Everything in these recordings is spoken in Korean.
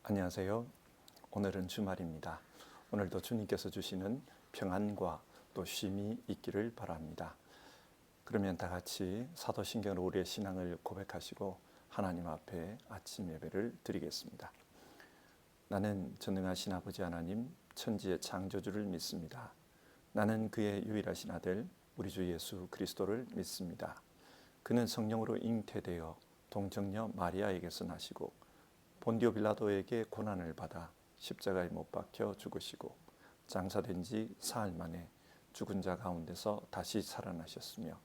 안녕하세요. 오늘은 주말입니다. 오늘도 주님께서 주시는 평안과 또 쉼이 있기를 바랍니다. 그러면 다 같이 사도신경으로 우리의 신앙을 고백하시고 하나님 앞에 아침 예배를 드리겠습니다. 나는 전능하신 아버지 하나님 천지의 창조주를 믿습니다. 나는 그의 유일하신 아들 우리 주 예수 그리스도를 믿습니다. 그는 성령으로 잉태되어 동정녀 마리아에게서 나시고 본디오 빌라도에게 고난을 받아 십자가에 못 박혀 죽으시고 장사된 지 사흘 만에 죽은 자 가운데서 다시 살아나셨으며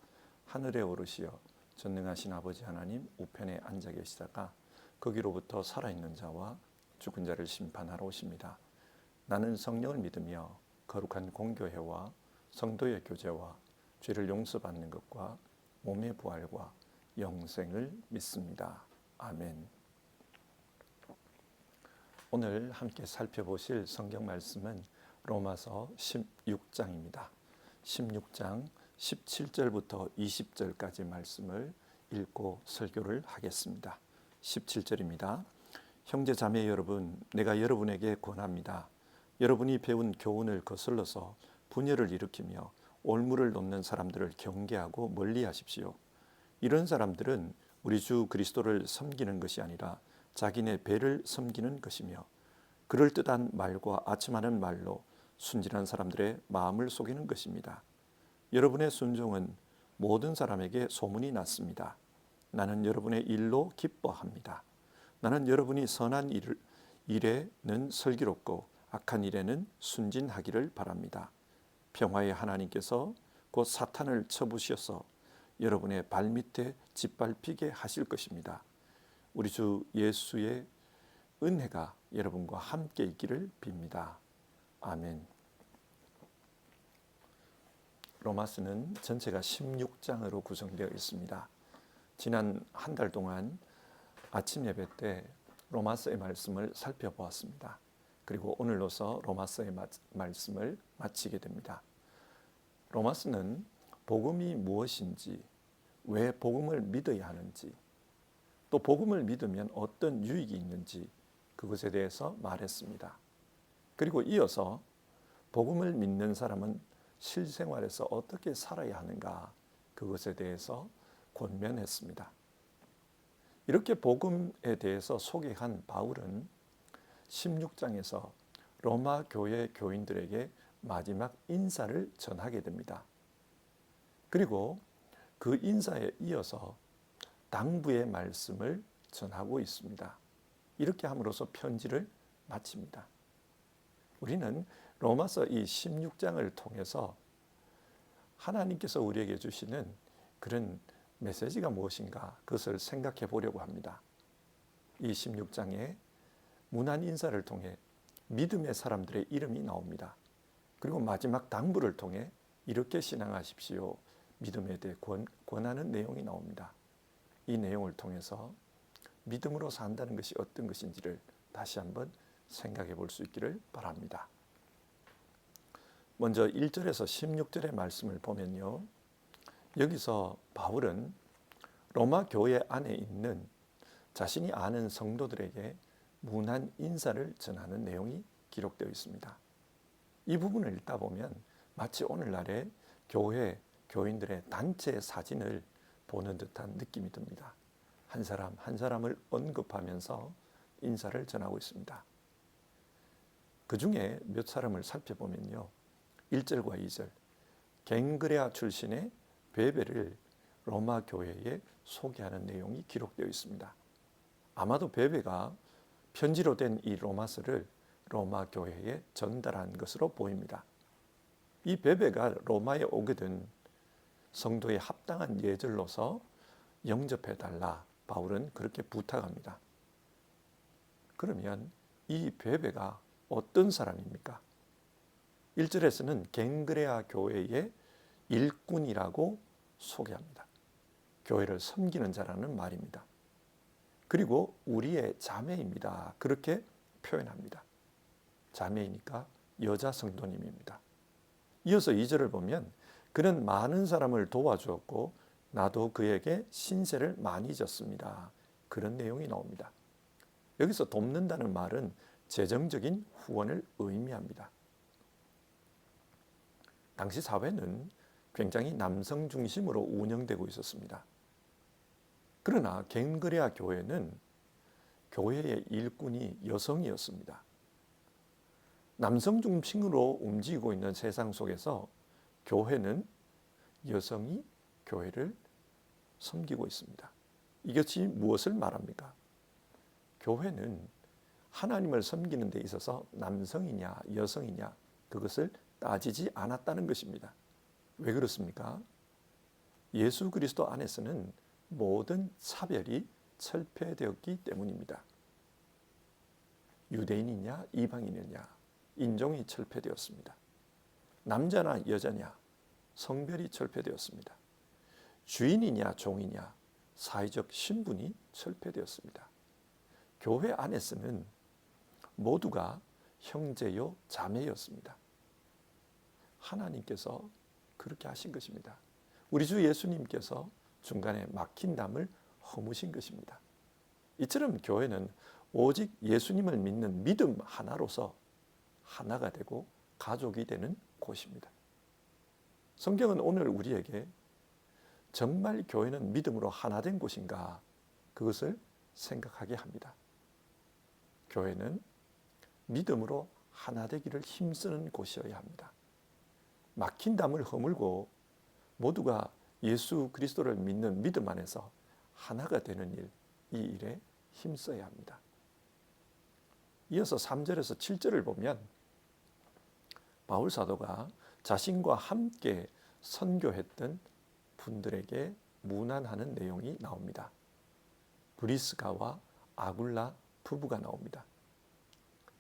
하늘에 오르시어 전능하신 아버지 하나님 우편에 앉아 계시다가 거기로부터 살아있는 자와 죽은 자를 심판하러 오십니다. 나는 성령을 믿으며 거룩한 공교회와 성도의 교제와 죄를 용서받는 것과 몸의 부활과 영생을 믿습니다. 아멘. 오늘 함께 살펴보실 성경 말씀은 로마서 16장입니다. 16장 17절부터 20절까지 말씀을 읽고 설교를 하겠습니다. 17절입니다. 형제 자매 여러분, 내가 여러분에게 권합니다. 여러분이 배운 교훈을 거슬러서 분열을 일으키며 올무를 놓는 사람들을 경계하고 멀리하십시오. 이런 사람들은 우리 주 그리스도를 섬기는 것이 아니라 자기네 배를 섬기는 것이며 그럴듯한 말과 아첨하는 말로 순진한 사람들의 마음을 속이는 것입니다. 여러분의 순종은 모든 사람에게 소문이 났습니다. 나는 여러분의 일로 기뻐합니다. 나는 여러분이 선한 일에는 슬기롭고 악한 일에는 순진하기를 바랍니다. 평화의 하나님께서 곧 사탄을 쳐부셔서 여러분의 발밑에 짓밟히게 하실 것입니다. 우리 주 예수의 은혜가 여러분과 함께 있기를 빕니다. 아멘. 로마서는 전체가 16장으로 구성되어 있습니다. 지난 한 달 동안 아침 예배 때 로마서의 말씀을 살펴보았습니다. 그리고 오늘로서 로마서의 말씀을 마치게 됩니다. 로마서는 복음이 무엇인지, 왜 복음을 믿어야 하는지, 또 복음을 믿으면 어떤 유익이 있는지 그것에 대해서 말했습니다. 그리고 이어서 복음을 믿는 사람은 실생활에서 어떻게 살아야 하는가 그것에 대해서 권면했습니다. 이렇게 복음에 대해서 소개한 바울은 16장에서 로마 교회 교인들에게 마지막 인사를 전하게 됩니다. 그리고 그 인사에 이어서 당부의 말씀을 전하고 있습니다. 이렇게 함으로써 편지를 마칩니다. 우리는 로마서 이 16장을 통해서 하나님께서 우리에게 주시는 그런 메시지가 무엇인가 그것을 생각해 보려고 합니다. 이 16장에 문안 인사를 통해 믿음의 사람들의 이름이 나옵니다. 그리고 마지막 당부를 통해 이렇게 신앙하십시오. 믿음에 대해 권하는 내용이 나옵니다. 이 내용을 통해서 믿음으로 산다는 것이 어떤 것인지를 다시 한번 생각해 볼 수 있기를 바랍니다. 먼저 1절에서 16절의 말씀을 보면요. 여기서 바울은 로마 교회 안에 있는 자신이 아는 성도들에게 문안 인사를 전하는 내용이 기록되어 있습니다. 이 부분을 읽다 보면 마치 오늘날의 교회, 교인들의 단체 사진을 보는 듯한 느낌이 듭니다. 한 사람 한 사람을 언급하면서 인사를 전하고 있습니다. 그 중에 몇 사람을 살펴보면요. 1절과 2절 갱그레아 출신의 베베를 로마 교회에 소개하는 내용이 기록되어 있습니다. 아마도 베베가 편지로 된 이 로마서를 로마 교회에 전달한 것으로 보입니다. 이 베베가 로마에 오게 된 성도의 합당한 예절로서 영접해달라 바울은 그렇게 부탁합니다. 그러면 이 베베가 어떤 사람입니까? 1절에서는 갱그레아 교회의 일꾼이라고 소개합니다. 교회를 섬기는 자라는 말입니다. 그리고 우리의 자매입니다. 그렇게 표현합니다. 자매이니까 여자 성도님입니다. 이어서 2절을 보면 그는 많은 사람을 도와주었고 나도 그에게 신세를 많이 졌습니다. 그런 내용이 나옵니다. 여기서 돕는다는 말은 재정적인 후원을 의미합니다. 당시 사회는 굉장히 남성 중심으로 운영되고 있었습니다. 그러나 갱그레아 교회는 교회의 일꾼이 여성이었습니다. 남성 중심으로 움직이고 있는 세상 속에서 교회는 여성이 교회를 섬기고 있습니다. 이것이 무엇을 말합니까? 교회는 하나님을 섬기는 데 있어서 남성이냐 여성이냐 그것을 따지지 않았다는 것입니다. 왜 그렇습니까? 예수 그리스도 안에서는 모든 차별이 철폐되었기 때문입니다. 유대인이냐 이방인이냐 인종이 철폐되었습니다. 남자나 여자냐 성별이 철폐되었습니다. 주인이냐 종이냐 사회적 신분이 철폐되었습니다. 교회 안에서는 모두가 형제요 자매였습니다. 하나님께서 그렇게 하신 것입니다. 우리 주 예수님께서 중간에 막힌 담을 허무신 것입니다. 이처럼 교회는 오직 예수님을 믿는 믿음 하나로서 하나가 되고 가족이 되는 곳입니다. 성경은 오늘 우리에게 정말 교회는 믿음으로 하나 된 곳인가 그것을 생각하게 합니다. 교회는 믿음으로 하나 되기를 힘쓰는 곳이어야 합니다. 막힌 담을 허물고 모두가 예수 그리스도를 믿는 믿음 안에서 하나가 되는 일, 이 일에 힘써야 합니다. 이어서 3절에서 7절을 보면 바울 사도가 자신과 함께 선교했던 분들에게 문안하는 내용이 나옵니다. 브리스가와 아굴라 부부가 나옵니다.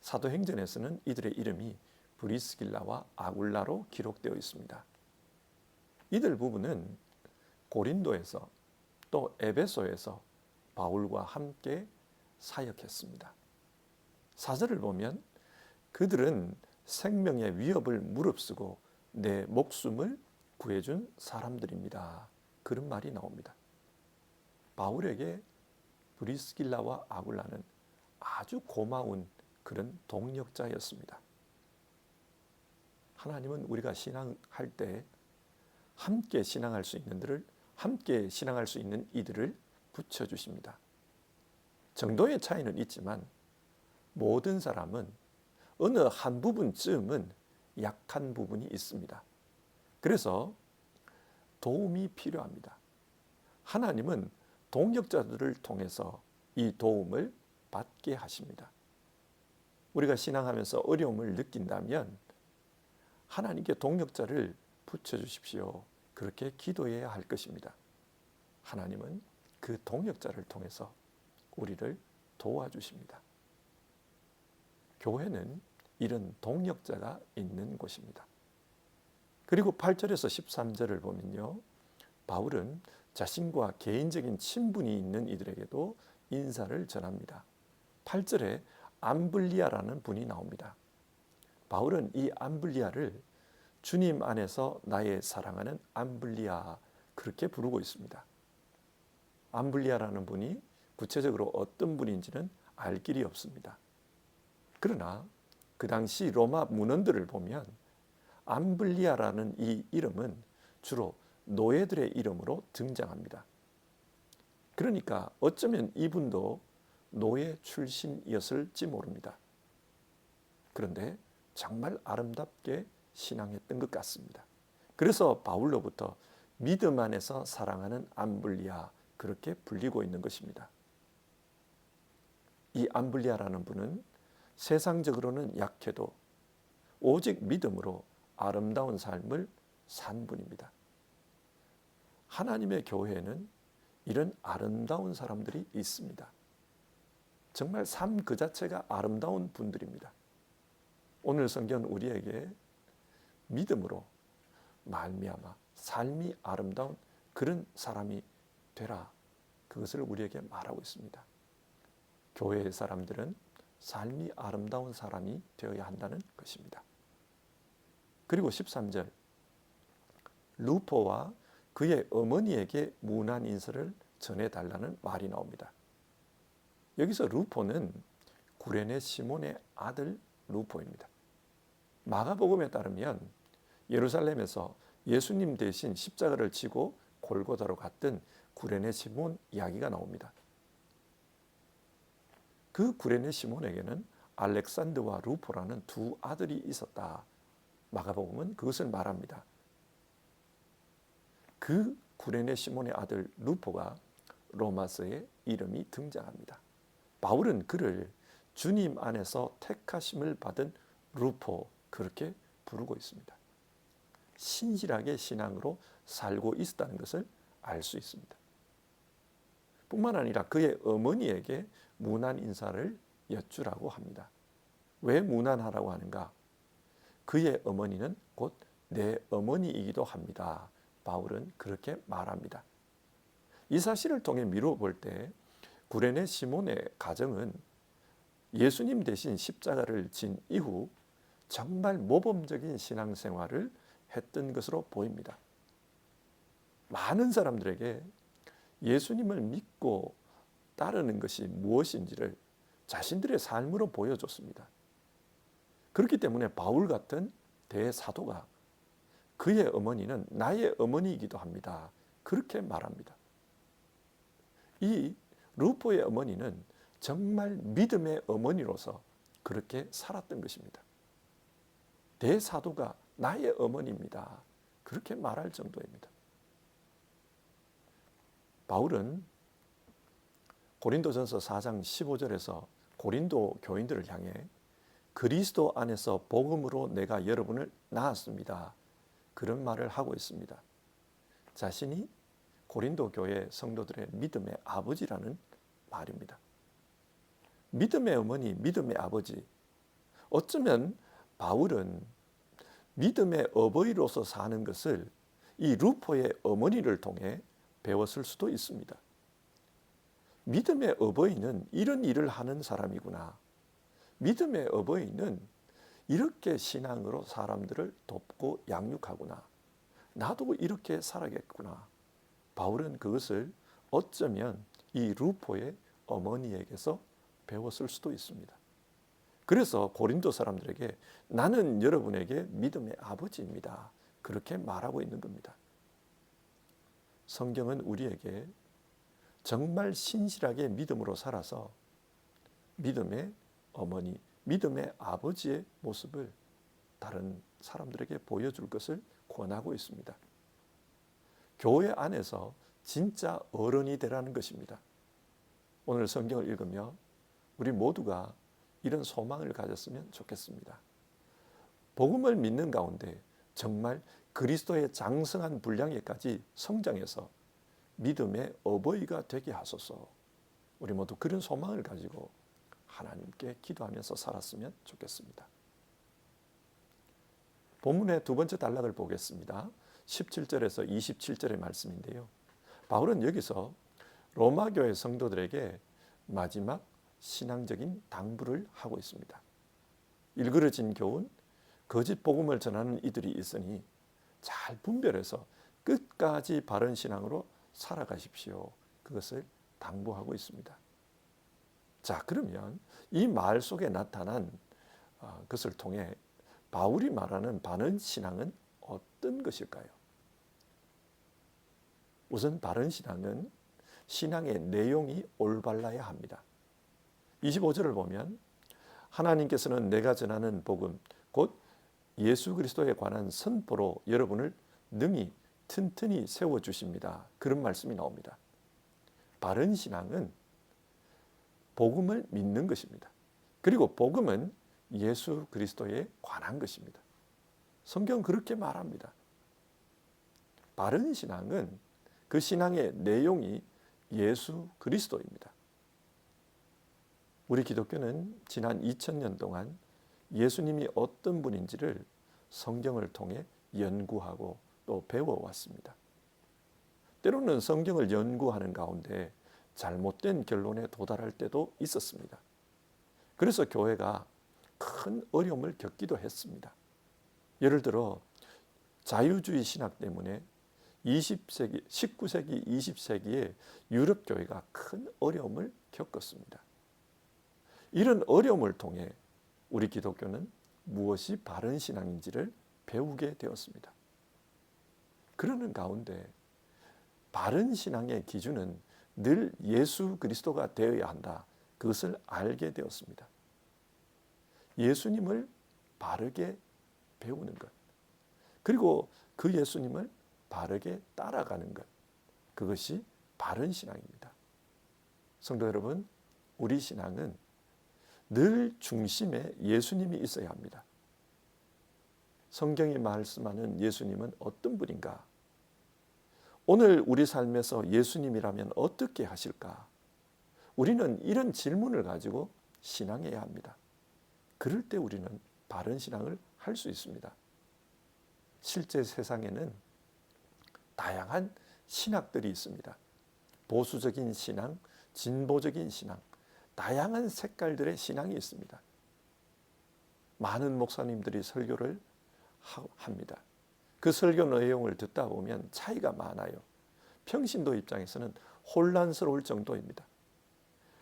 사도행전에서는 이들의 이름이 브리스길라와 아굴라로 기록되어 있습니다. 이들 부부는 고린도에서 또 에베소에서 바울과 함께 사역했습니다. 4절을 보면 그들은 생명의 위협을 무릅쓰고 내 목숨을 구해준 사람들입니다. 그런 말이 나옵니다. 바울에게 브리스길라와 아굴라는 아주 고마운 그런 동력자였습니다. 하나님은 우리가 신앙할 때 함께 신앙할 수 있는 이들을 붙여주십니다. 정도의 차이는 있지만 모든 사람은 어느 한 부분쯤은 약한 부분이 있습니다. 그래서 도움이 필요합니다. 하나님은 동역자들을 통해서 이 도움을 받게 하십니다. 우리가 신앙하면서 어려움을 느낀다면 하나님께 동역자를 붙여주십시오. 그렇게 기도해야 할 것입니다. 하나님은 그 동역자를 통해서 우리를 도와주십니다. 교회는 이런 동역자가 있는 곳입니다. 그리고 8절에서 13절을 보면요. 바울은 자신과 개인적인 친분이 있는 이들에게도 인사를 전합니다. 8절에 암블리아라는 분이 나옵니다. 바울은 이 암블리아를 주님 안에서 나의 사랑하는 암블리아 그렇게 부르고 있습니다. 암블리아라는 분이 구체적으로 어떤 분인지는 알 길이 없습니다. 그러나 그 당시 로마 문헌들을 보면 암블리아라는 이 이름은 주로 노예들의 이름으로 등장합니다. 그러니까 어쩌면 이분도 노예 출신이었을지 모릅니다. 그런데 정말 아름답게 신앙했던 것 같습니다. 그래서 바울로부터 믿음 안에서 사랑하는 암블리아 그렇게 불리고 있는 것입니다. 이 암블리아라는 분은 세상적으로는 약해도 오직 믿음으로 아름다운 삶을 산 분입니다. 하나님의 교회에는 이런 아름다운 사람들이 있습니다. 정말 삶 그 자체가 아름다운 분들입니다. 오늘 성경은 우리에게 믿음으로 말미암아 삶이 아름다운 그런 사람이 되라. 그것을 우리에게 말하고 있습니다. 교회의 사람들은 삶이 아름다운 사람이 되어야 한다는 것입니다. 그리고 13절 루포와 그의 어머니에게 문안 인사를 전해달라는 말이 나옵니다. 여기서 루포는 구레네 시몬의 아들 루포입니다. 마가복음에 따르면 예루살렘에서 예수님 대신 십자가를 지고 골고다로 갔던 구레네 시몬 이야기가 나옵니다. 그 구레네 시몬에게는 알렉산드와 루포라는 두 아들이 있었다. 마가복음은 그것을 말합니다. 그 구레네 시몬의 아들 루포가 로마서에 이름이 등장합니다. 바울은 그를 주님 안에서 택하심을 받은 루포 그렇게 부르고 있습니다. 신실하게 신앙으로 살고 있었다는 것을 알 수 있습니다. 뿐만 아니라 그의 어머니에게 문안 인사를 여쭈라고 합니다. 왜 문안하라고 하는가? 그의 어머니는 곧 내 어머니이기도 합니다. 바울은 그렇게 말합니다. 이 사실을 통해 미루어 볼 때 구레네 시몬의 가정은 예수님 대신 십자가를 진 이후 정말 모범적인 신앙생활을 했던 것으로 보입니다. 많은 사람들에게 예수님을 믿고 따르는 것이 무엇인지를 자신들의 삶으로 보여줬습니다. 그렇기 때문에 바울 같은 대사도가 그의 어머니는 나의 어머니이기도 합니다. 그렇게 말합니다. 이 루포의 어머니는 정말 믿음의 어머니로서 그렇게 살았던 것입니다. 대사도가 나의 어머니입니다. 그렇게 말할 정도입니다. 바울은 고린도전서 4장 15절에서 고린도 교인들을 향해 그리스도 안에서 복음으로 내가 여러분을 낳았습니다. 그런 말을 하고 있습니다. 자신이 고린도 교회 성도들의 믿음의 아버지라는 말입니다. 믿음의 어머니, 믿음의 아버지. 어쩌면 바울은 믿음의 어버이로서 사는 것을 이 루포의 어머니를 통해 배웠을 수도 있습니다. 믿음의 어버이는 이런 일을 하는 사람이구나. 믿음의 어버이는 이렇게 신앙으로 사람들을 돕고 양육하구나. 나도 이렇게 살아야겠구나. 바울은 그것을 어쩌면 이 루포의 어머니에게서 배웠을 수도 있습니다. 그래서 고린도 사람들에게 나는 여러분에게 믿음의 아버지입니다. 그렇게 말하고 있는 겁니다. 성경은 우리에게 정말 신실하게 믿음으로 살아서 믿음의 어머니, 믿음의 아버지의 모습을 다른 사람들에게 보여줄 것을 권하고 있습니다. 교회 안에서 진짜 어른이 되라는 것입니다. 오늘 성경을 읽으며 우리 모두가 이런 소망을 가졌으면 좋겠습니다. 복음을 믿는 가운데 정말 그리스도의 장성한 분량에까지 성장해서 믿음의 어버이가 되게 하소서. 우리 모두 그런 소망을 가지고 하나님께 기도하면서 살았으면 좋겠습니다. 본문의 두 번째 단락을 보겠습니다. 17절에서 27절의 말씀인데요. 바울은 여기서 로마교회 성도들에게 마지막 신앙적인 당부를 하고 있습니다. 일그러진 교훈, 거짓 복음을 전하는 이들이 있으니 잘 분별해서 끝까지 바른 신앙으로 살아가십시오. 그것을 당부하고 있습니다. 자, 그러면 이 말 속에 나타난 것을 통해 바울이 말하는 바른 신앙은 어떤 것일까요? 우선 바른 신앙은 신앙의 내용이 올바라야 합니다. 25절을 보면 하나님께서는 내가 전하는 복음 곧 예수 그리스도에 관한 선포로 여러분을 능히 튼튼히 세워주십니다. 그런 말씀이 나옵니다. 바른 신앙은 복음을 믿는 것입니다. 그리고 복음은 예수 그리스도에 관한 것입니다. 성경은 그렇게 말합니다. 바른 신앙은 그 신앙의 내용이 예수 그리스도입니다. 우리 기독교는 지난 2000년 동안 예수님이 어떤 분인지를 성경을 통해 연구하고 또 배워왔습니다. 때로는 성경을 연구하는 가운데 잘못된 결론에 도달할 때도 있었습니다. 그래서 교회가 큰 어려움을 겪기도 했습니다. 예를 들어 자유주의 신학 때문에 20세기, 19세기, 20세기에 유럽 교회가 큰 어려움을 겪었습니다. 이런 어려움을 통해 우리 기독교는 무엇이 바른 신앙인지를 배우게 되었습니다. 그러는 가운데 바른 신앙의 기준은 늘 예수 그리스도가 되어야 한다. 그것을 알게 되었습니다. 예수님을 바르게 배우는 것, 그리고 그 예수님을 바르게 따라가는 것, 그것이 바른 신앙입니다. 성도 여러분, 우리 신앙은 늘 중심에 예수님이 있어야 합니다. 성경이 말씀하는 예수님은 어떤 분인가? 오늘 우리 삶에서 예수님이라면 어떻게 하실까? 우리는 이런 질문을 가지고 신앙해야 합니다. 그럴 때 우리는 바른 신앙을 할 수 있습니다. 실제 세상에는 다양한 신학들이 있습니다. 보수적인 신앙, 진보적인 신앙, 다양한 색깔들의 신앙이 있습니다. 많은 목사님들이 설교를 합니다. 그 설교 내용을 듣다 보면 차이가 많아요. 평신도 입장에서는 혼란스러울 정도입니다.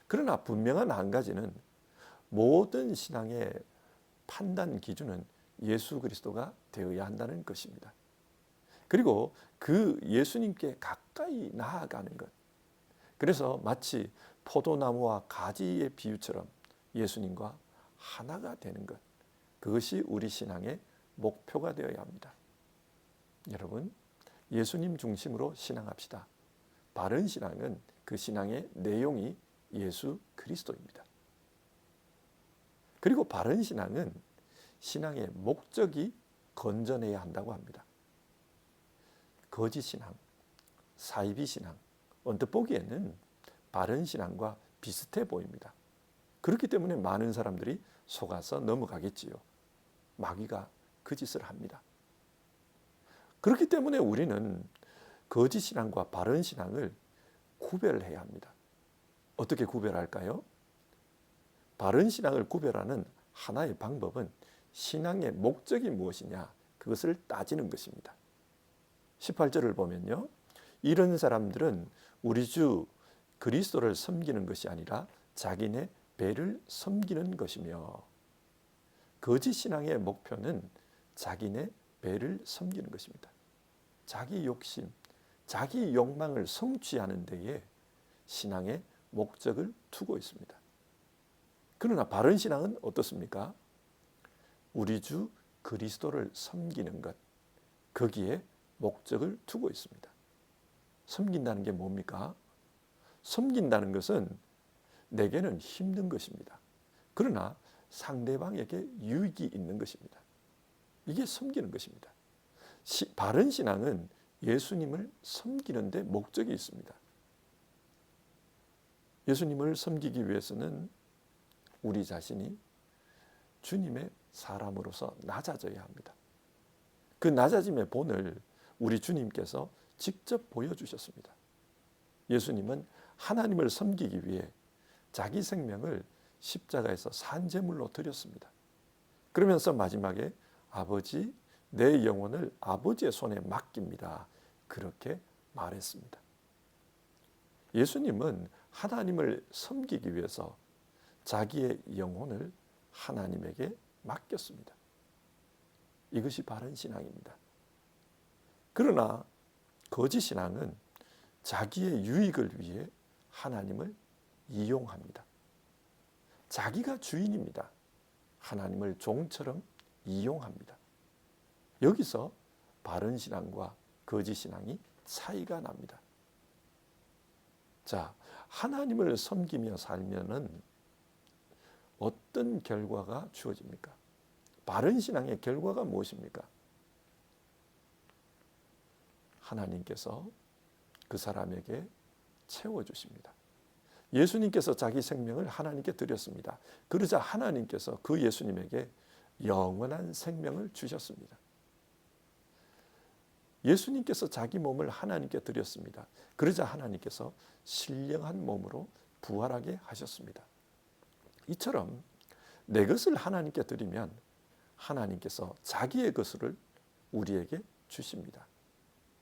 그러나 분명한 한 가지는 모든 신앙의 판단 기준은 예수 그리스도가 되어야 한다는 것입니다. 그리고 그 예수님께 가까이 나아가는 것. 그래서 마치 포도나무와 가지의 비유처럼 예수님과 하나가 되는 것. 그것이 우리 신앙의 목표가 되어야 합니다. 여러분, 예수님 중심으로 신앙합시다. 바른 신앙은 그 신앙의 내용이 예수 그리스도입니다. 그리고 바른 신앙은 신앙의 목적이 건전해야 한다고 합니다. 거짓 신앙, 사이비 신앙, 언뜻 보기에는 바른 신앙과 비슷해 보입니다. 그렇기 때문에 많은 사람들이 속아서 넘어가겠지요. 마귀가 그 짓을 합니다. 그렇기 때문에 우리는 거짓 신앙과 바른 신앙을 구별해야 합니다. 어떻게 구별할까요? 바른 신앙을 구별하는 하나의 방법은 신앙의 목적이 무엇이냐, 그것을 따지는 것입니다. 18절을 보면요, 이런 사람들은 우리 주 그리스도를 섬기는 것이 아니라 자기네 배를 섬기는 것이며, 거짓 신앙의 목표는 자기네 배를 섬기는 것입니다. 자기 욕심, 자기 욕망을 성취하는 데에 신앙의 목적을 두고 있습니다. 그러나 바른 신앙은 어떻습니까? 우리 주 그리스도를 섬기는 것, 거기에 목적을 두고 있습니다. 섬긴다는 게 뭡니까? 섬긴다는 것은 내게는 힘든 것입니다. 그러나 상대방에게 유익이 있는 것입니다. 이게 섬기는 것입니다. 바른 신앙은 예수님을 섬기는 데 목적이 있습니다. 예수님을 섬기기 위해서는 우리 자신이 주님의 사람으로서 낮아져야 합니다. 그 낮아짐의 본을 우리 주님께서 직접 보여주셨습니다. 예수님은 하나님을 섬기기 위해 자기 생명을 십자가에서 산제물로 드렸습니다. 그러면서 마지막에 아버지, 내 영혼을 아버지의 손에 맡깁니다. 그렇게 말했습니다. 예수님은 하나님을 섬기기 위해서 자기의 영혼을 하나님에게 맡겼습니다. 이것이 바른 신앙입니다. 그러나 거짓 신앙은 자기의 유익을 위해 하나님을 이용합니다. 자기가 주인입니다. 하나님을 종처럼 이용합니다. 여기서 바른 신앙과 거짓 신앙이 차이가 납니다. 자, 하나님을 섬기며 살면은 어떤 결과가 주어집니까? 바른 신앙의 결과가 무엇입니까? 하나님께서 그 사람에게 채워주십니다. 예수님께서 자기 생명을 하나님께 드렸습니다. 그러자 하나님께서 그 예수님에게 영원한 생명을 주셨습니다. 예수님께서 자기 몸을 하나님께 드렸습니다. 그러자 하나님께서 신령한 몸으로 부활하게 하셨습니다. 이처럼 내 것을 하나님께 드리면 하나님께서 자기의 것을 우리에게 주십니다.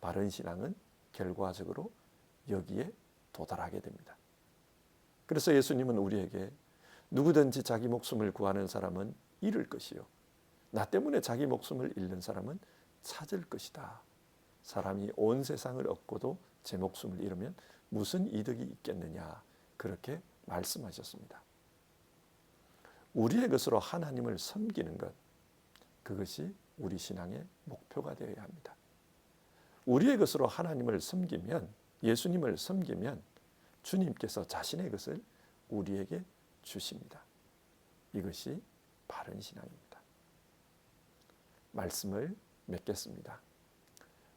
바른 신앙은 결과적으로 여기에 도달하게 됩니다. 그래서 예수님은 우리에게 누구든지 자기 목숨을 구하는 사람은 잃을 것이요 나 때문에 자기 목숨을 잃는 사람은 찾을 것이다. 사람이 온 세상을 얻고도 제 목숨을 잃으면 무슨 이득이 있겠느냐 그렇게 말씀하셨습니다. 우리의 것으로 하나님을 섬기는 것 그것이 우리 신앙의 목표가 되어야 합니다. 우리의 것으로 하나님을 섬기면 예수님을 섬기면 주님께서 자신의 것을 우리에게 주십니다. 이것이 바른 신앙입니다. 말씀을 맺겠습니다.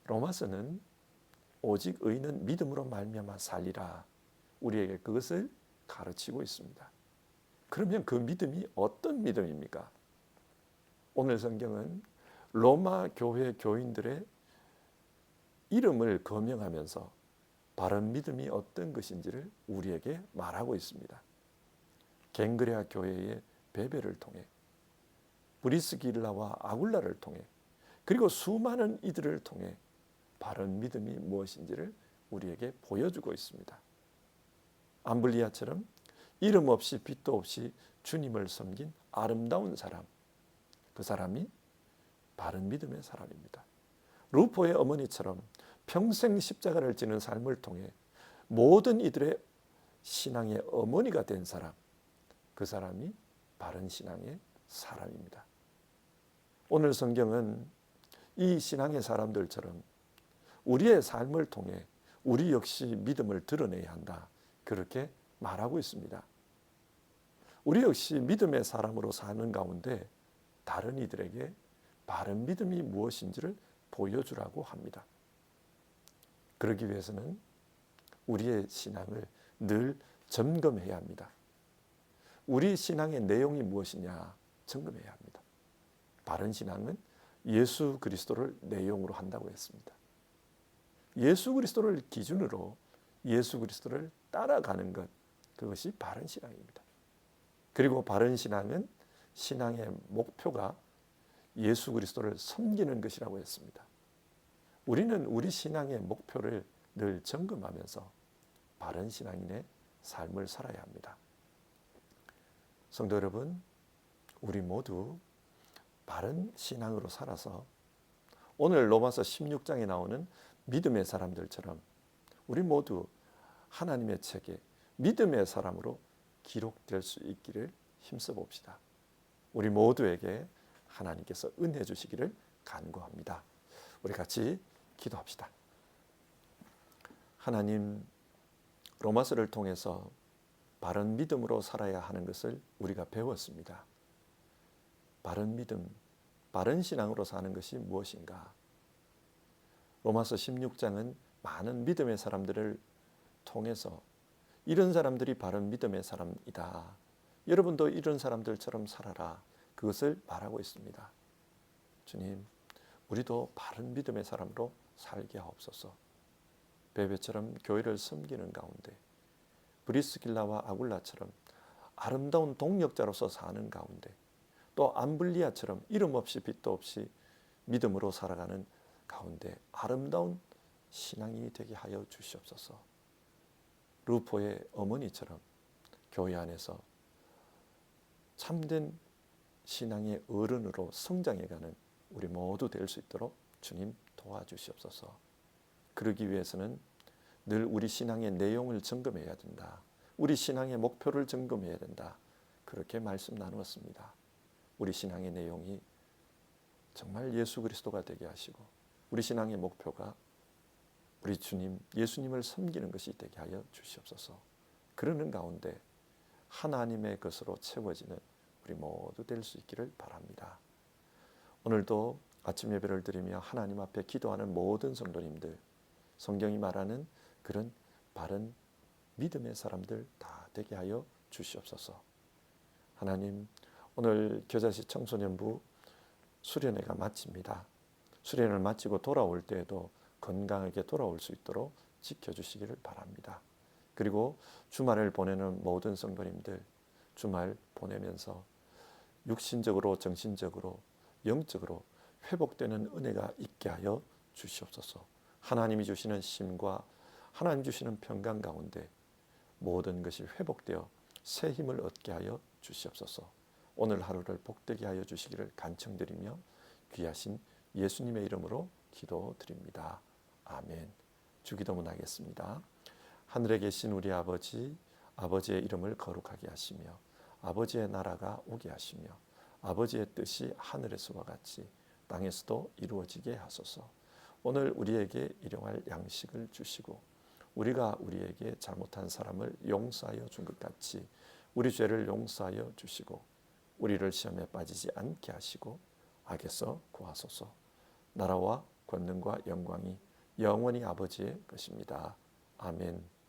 로마서는 오직 의인은 믿음으로 말미암아 살리라 우리에게 그것을 가르치고 있습니다. 그러면 그 믿음이 어떤 믿음입니까? 오늘 성경은 로마 교회 교인들의 이름을 거명하면서 바른 믿음이 어떤 것인지를 우리에게 말하고 있습니다. 갱그레아 교회의 베베를 통해 브리스길라와 아굴라를 통해 그리고 수많은 이들을 통해 바른 믿음이 무엇인지를 우리에게 보여주고 있습니다. 암블리아처럼 이름 없이 빛도 없이 주님을 섬긴 아름다운 사람, 그 사람이 바른 믿음의 사람입니다. 루포의 어머니처럼 평생 십자가를 지는 삶을 통해 모든 이들의 신앙의 어머니가 된 사람, 그 사람이 바른 신앙의 사람입니다. 오늘 성경은 이 신앙의 사람들처럼 우리의 삶을 통해 우리 역시 믿음을 드러내야 한다. 그렇게 말하고 있습니다. 우리 역시 믿음의 사람으로 사는 가운데 다른 이들에게 바른 믿음이 무엇인지를 보여주라고 합니다. 그러기 위해서는 우리의 신앙을 늘 점검해야 합니다. 우리 신앙의 내용이 무엇이냐 점검해야 합니다. 바른 신앙은 예수 그리스도를 내용으로 한다고 했습니다. 예수 그리스도를 기준으로 예수 그리스도를 따라가는 것, 그것이 바른 신앙입니다. 그리고 바른 신앙은 신앙의 목표가 예수 그리스도를 섬기는 것이라고 했습니다. 우리는 우리 신앙의 목표를 늘 점검하면서 바른 신앙인의 삶을 살아야 합니다. 성도 여러분, 우리 모두 바른 신앙으로 살아서 오늘 로마서 16장에 나오는 믿음의 사람들처럼 우리 모두 하나님의 책에 믿음의 사람으로 기록될 수 있기를 힘써 봅시다. 우리 모두에게 하나님께서 은혜 주시기를 간구합니다. 우리 같이 기도합시다. 하나님, 로마서를 통해서 바른 믿음으로 살아야 하는 것을 우리가 배웠습니다. 바른 믿음, 바른 신앙으로 사는 것이 무엇인가? 로마서 16장은 많은 믿음의 사람들을 통해서 이런 사람들이 바른 믿음의 사람이다. 여러분도 이런 사람들처럼 살아라. 그것을 말하고 있습니다. 주님, 우리도 바른 믿음의 사람으로 살게 하옵소서. 베베처럼 교회를 섬기는 가운데 브리스길라와 아굴라처럼 아름다운 동역자로서 사는 가운데 또 암블리아처럼 이름 없이 빛도 없이 믿음으로 살아가는 가운데 아름다운 신앙이 되게 하여 주시옵소서. 루포의 어머니처럼 교회 안에서 참된 신앙의 어른으로 성장해가는 우리 모두 될 수 있도록 주님 도와주시옵소서. 그러기 위해서는 늘 우리 신앙의 내용을 점검해야 된다. 우리 신앙의 목표를 점검해야 된다. 그렇게 말씀 나누었습니다. 우리 신앙의 내용이 정말 예수 그리스도가 되게 하시고 우리 신앙의 목표가 우리 주님 예수님을 섬기는 것이 되게 하여 주시옵소서. 그러는 가운데 하나님의 것으로 채워지는 우리 모두 될 수 있기를 바랍니다. 오늘도 아침 예배를 드리며 하나님 앞에 기도하는 모든 성도님들, 성경이 말하는 그런 바른 믿음의 사람들 다 되게 하여 주시옵소서. 하나님, 오늘 겨자씨 청소년부 수련회가 마칩니다. 수련을 마치고 돌아올 때에도 건강하게 돌아올 수 있도록 지켜주시기를 바랍니다. 그리고 주말을 보내는 모든 성도님들 주말 보내면서 육신적으로 정신적으로 영적으로 회복되는 은혜가 있게 하여 주시옵소서. 하나님이 주시는 힘과 하나님 주시는 평강 가운데 모든 것이 회복되어 새 힘을 얻게 하여 주시옵소서. 오늘 하루를 복되게 하여 주시기를 간청드리며 귀하신 예수님의 이름으로 기도드립니다. 아멘. 주기도문 하겠습니다. 하늘에 계신 우리 아버지, 아버지의 이름을 거룩하게 하시며 아버지의 나라가 오게 하시며 아버지의 뜻이 하늘에서와 같이 땅에서도 이루어지게 하소서. 오늘 우리에게 일용할 양식을 주시고 우리가 우리에게 잘못한 사람을 용서하여 준 것 같이 우리 죄를 용서하여 주시고 우리를 시험에 빠지지 않게 하시고 악에서 구하소서. 나라와 권능과 영광이 영원히 아버지의 것입니다. 아멘.